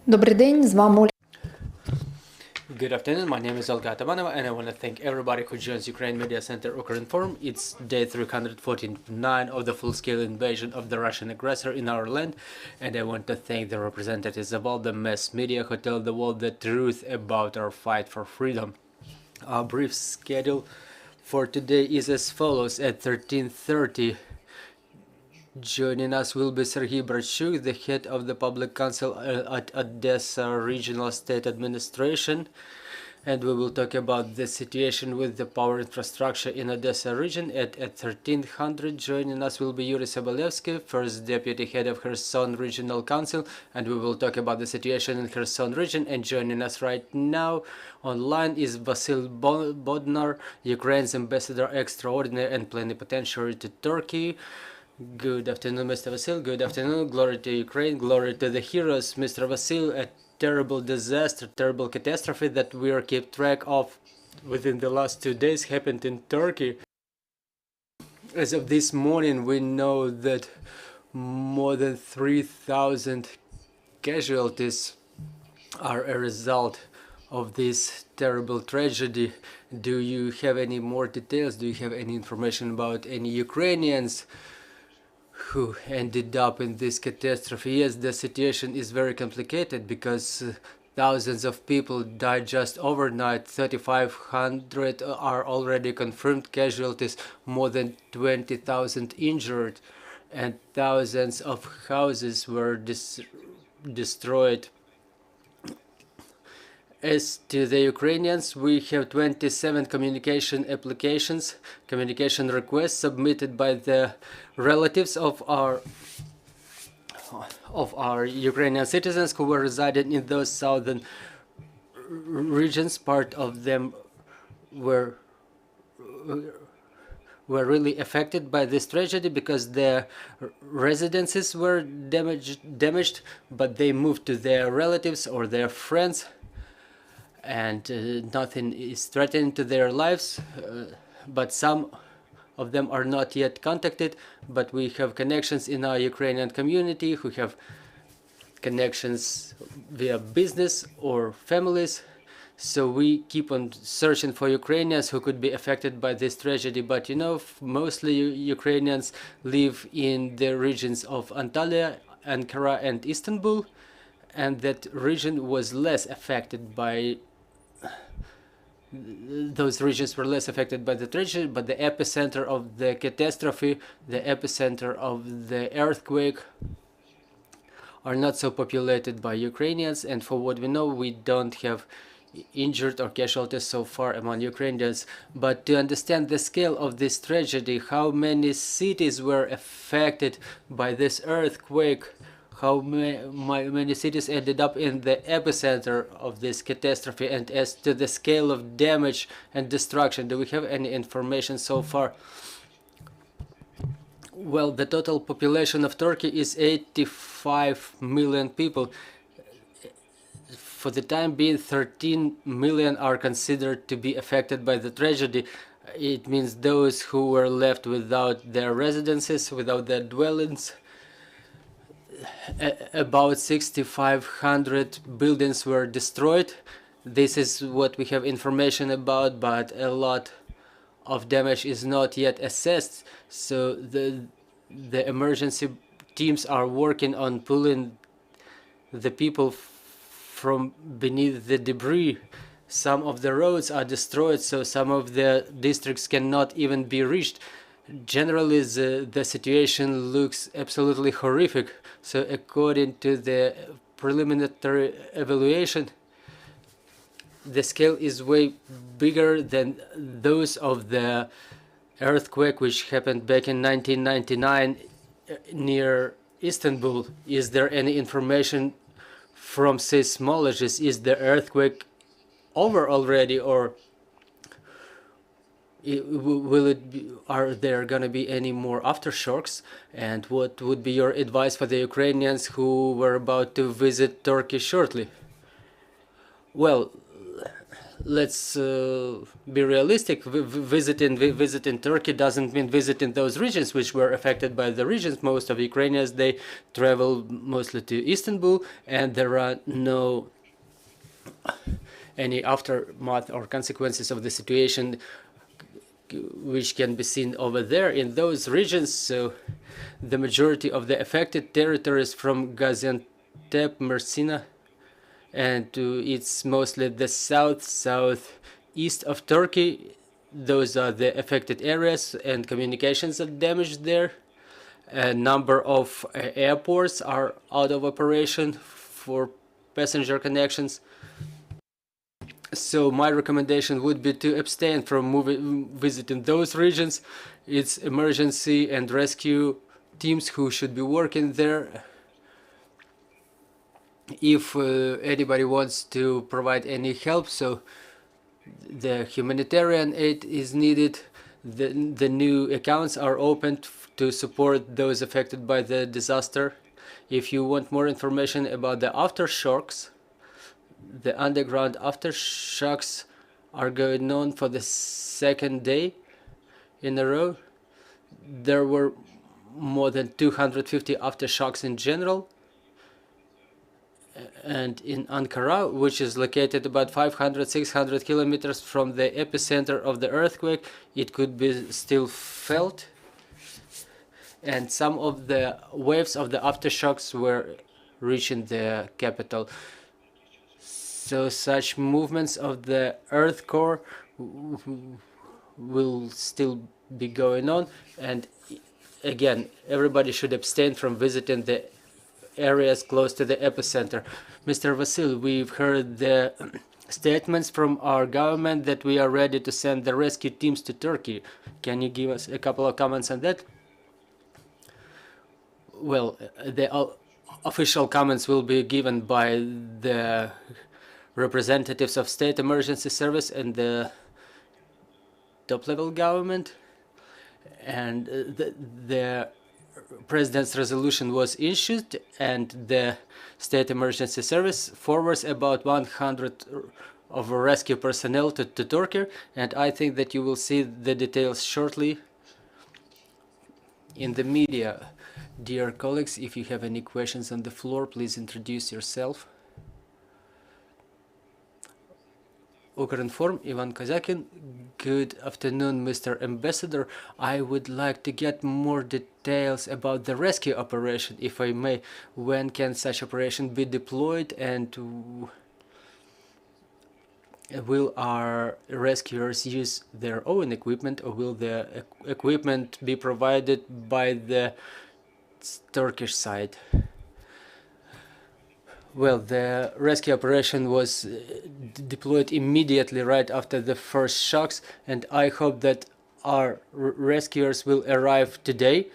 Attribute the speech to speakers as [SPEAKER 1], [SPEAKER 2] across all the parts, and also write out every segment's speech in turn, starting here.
[SPEAKER 1] Добрий день, з вами Оля.
[SPEAKER 2] Good afternoon, my name is Olga Atamanova and I want to thank everybody who joins Ukraine Media Center Ukrinform. It's day 349 of the full-scale invasion of the Russian aggressor in our land, and I want to thank the representatives of all the mass media who tell the world the truth about our fight for freedom. Our brief schedule for today is as follows. At 13:30, joining us will be Serhiy Brachuk, the head of the public council at Odessa Regional State Administration, and we will talk about the situation with the power infrastructure in Odessa region. At 1300, joining us will be Yuri Sobolevsky, first deputy head of Kherson Regional Council, and we will talk about the situation in Kherson region. And joining us right now online is Vasyl Bondar, Ukraine's ambassador extraordinary and plenipotentiary to Turkey. Good afternoon, Mr. Vasyl. Good afternoon. Glory to Ukraine. Glory to the heroes. Mr. Vasyl, a terrible disaster, terrible catastrophe that we are kept track of within the last 2 days happened in Turkey. As of this morning, we know that more than 3,000 casualties are a result of this terrible tragedy. Do you have any more details? Do you have any information about any Ukrainians who ended up in this catastrophe? Yes, the situation is very complicated because thousands of people died just overnight. 3,500 are already confirmed casualties, more than 20,000 injured, and thousands of houses were destroyed. As to the Ukrainians, we have 27 communication applications, communication requests submitted by the relatives of our Ukrainian citizens who were residing in those southern regions. Part of them were really affected by this tragedy because their residences were damaged, but they moved to their relatives or their friends, and nothing is threatening to their lives, but some of them are not yet contacted. But we have connections in our Ukrainian community who have connections via business or families, so we keep on searching for Ukrainians who could be affected by this tragedy. But you know, mostly Ukrainians live in the regions of Antalya, Ankara and Istanbul, and that region was less affected by those regions were less affected by the tragedy, but the epicenter of the catastrophe, the epicenter of the earthquake, are not so populated by Ukrainians. And for what we know, we don't have injured or casualties so far among Ukrainians. But to understand the scale of this tragedy, how many cities were affected by this earthquake, how many cities ended up in the epicenter of this catastrophe, and as to the scale of damage and destruction, do we have any information so far? Well, the total population of Turkey is 85 million people. For the time being, 13 million are considered to be affected by the tragedy. It means those who were left without their residences, without their dwellings. About 6,500 buildings were destroyed. This is what we have information about, but a lot of damage is not yet assessed. So the emergency teams are working on pulling the people from beneath the debris. Some of the roads are destroyed, so some of the districts cannot even be reached. Generally, the situation looks absolutely horrific. So according to the preliminary evaluation, the scale is way bigger than those of the earthquake which happened back in 1999 near Istanbul. Is there any information from seismologists? Is the earthquake over already, or will it be, are there going to be any more aftershocks? And what would be your advice for the Ukrainians who were about to visit Turkey shortly? Well, let's be realistic. Visiting Turkey doesn't mean visiting those regions which were affected by the regions. Most of Ukrainians, they travel mostly to Istanbul, and there are no any aftermath or consequences of the situation which can be seen over there in those regions. So the majority of the affected territories from Gaziantep, Mersin, and it's mostly the southeast of Turkey. Those are the affected areas, and communications are damaged there. A number of airports are out of operation for passenger connections. So my recommendation would be to abstain from visiting those regions. It's emergency and rescue teams who should be working there. If anybody wants to provide any help, so the humanitarian aid is needed. The new accounts are opened to support those affected by the disaster. If you want more information about the aftershocks, the underground aftershocks are going on for the second day in a row. There were more than 250 aftershocks in general. And in Ankara, which is located about 500-600 kilometers from the epicenter of the earthquake, it could be still felt. And some of the waves of the aftershocks were reaching the capital. So such movements of the earth core will still be going on. And again, everybody should abstain from visiting the areas close to the epicenter. Mr. Vasyl, we've heard the statements from our government that we are ready to send the rescue teams to Turkey. Can you give us a couple of comments on that? Well, the official comments will be given by the representatives of State Emergency Service and the top-level government. And the President's resolution was issued, and the State Emergency Service forwards about 100 of rescue personnel to Turkey, and I think that you will see the details shortly in the media. Dear colleagues, if you have any questions on the floor, please introduce yourself. Ukrinform, Ivan Kazakin. Good afternoon, Mr. Ambassador. I would like to get more details about the rescue operation, if I may. When can such operation be deployed, and will our rescuers use their own equipment, or will the equipment be provided by the Turkish side? Well, the rescue operation was deployed immediately right after the first shocks, and I hope that our rescuers will arrive today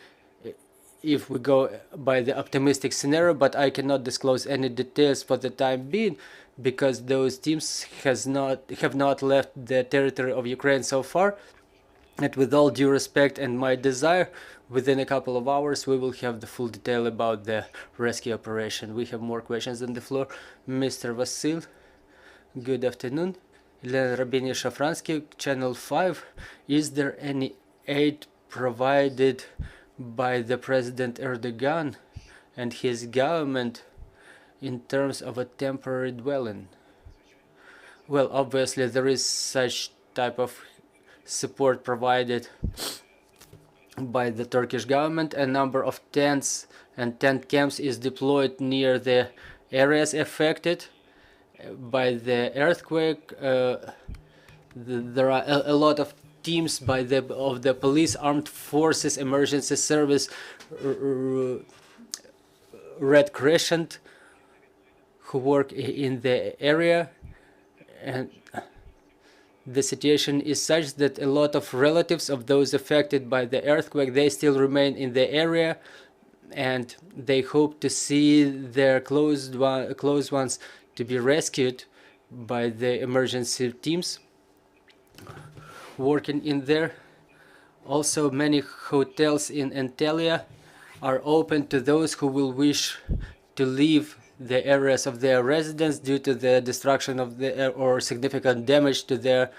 [SPEAKER 2] if we go by the optimistic scenario, but I cannot disclose any details for the time being because those teams have not left the territory of Ukraine so far. And with all due respect and my desire, within a couple of hours we will have the full detail about the rescue operation. We have more questions on the floor. Mr. Vasyl, good afternoon. Elena Rabini Shafransky, Channel 5. Is there any aid provided by the President Erdogan and his government in terms of a temporary dwelling? Well, obviously there is such type of support provided by the Turkish government. A number of tents and tent camps is deployed near the areas affected by the earthquake. There are a lot of teams by of the police, armed forces, emergency service, Red Crescent, who work in the area, and the situation is such that a lot of relatives of those affected by the earthquake, they still remain in the area, and they hope to see their close ones to be rescued by the emergency teams working in there. Also, many hotels in Antalya are open to those who will wish to leave the areas of their residence due to the destruction of the or significant damage to their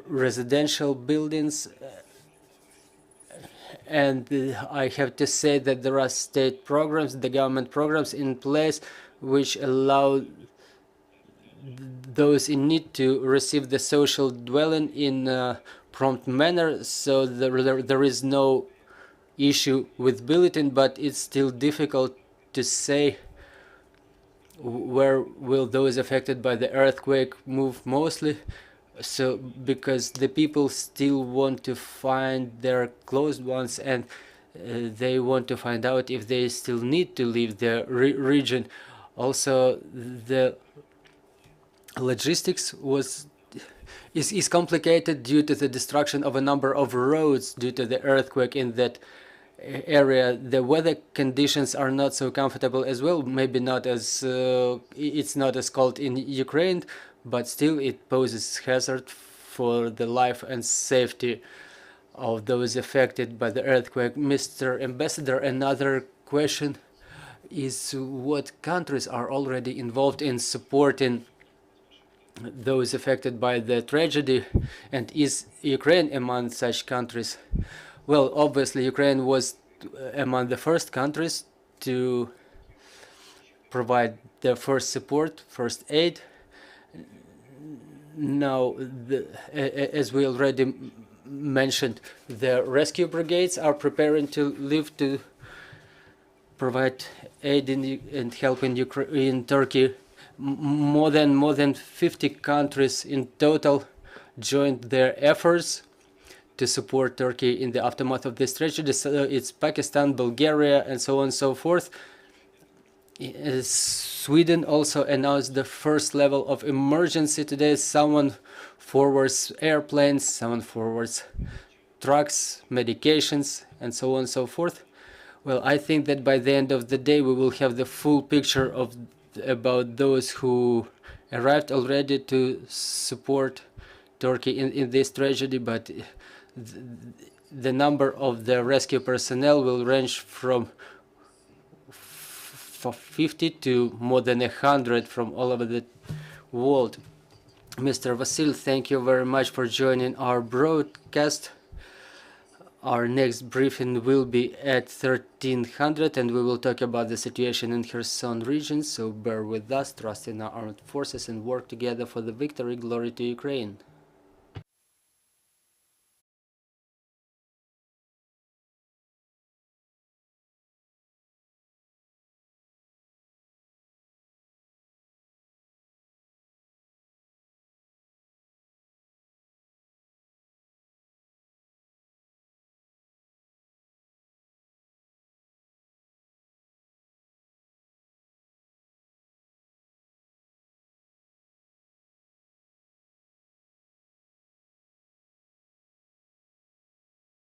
[SPEAKER 2] residential buildings. And I have to say that there are state programs, the government programs in place which allow those in need to receive the social dwelling in a prompt manner, so there is no issue with bulletin, but it's still difficult to say where will those affected by the earthquake move mostly. So because the people still want to find their closed ones, and they want to find out if they still need to leave the region. Also, the logistics is complicated due to the destruction of a number of roads due to the earthquake in that area. The weather conditions are not so comfortable as well, maybe not as it's not as cold in Ukraine, but still it poses hazard for the life and safety of those affected by the earthquake. Mr. Ambassador, another question is what countries are already involved in supporting those affected by the tragedy, and is Ukraine among such countries? Well, obviously Ukraine was among the first countries to provide the first support, first aid. Now, as we already mentioned, the rescue brigades are preparing to leave to provide aid and help in Turkey. More than 50 countries in total joined their efforts to support Turkey in the aftermath of this tragedy. So it's Pakistan, Bulgaria, and so on and so forth. Sweden also announced the first level of emergency today. Someone forwards airplanes, someone forwards trucks, medications, and so on and so forth. Well, I think that by the end of the day we will have the full picture of about those who arrived already to support Turkey in this tragedy, but the number of the rescue personnel will range from 50 to more than 100 from all over the world. Mr. Vasyl, thank you very much for joining our broadcast. Our next briefing will be at 1300, and we will talk about the situation in Kherson region, so bear with us, trust in our armed forces, and work together for the victory. Glory to Ukraine.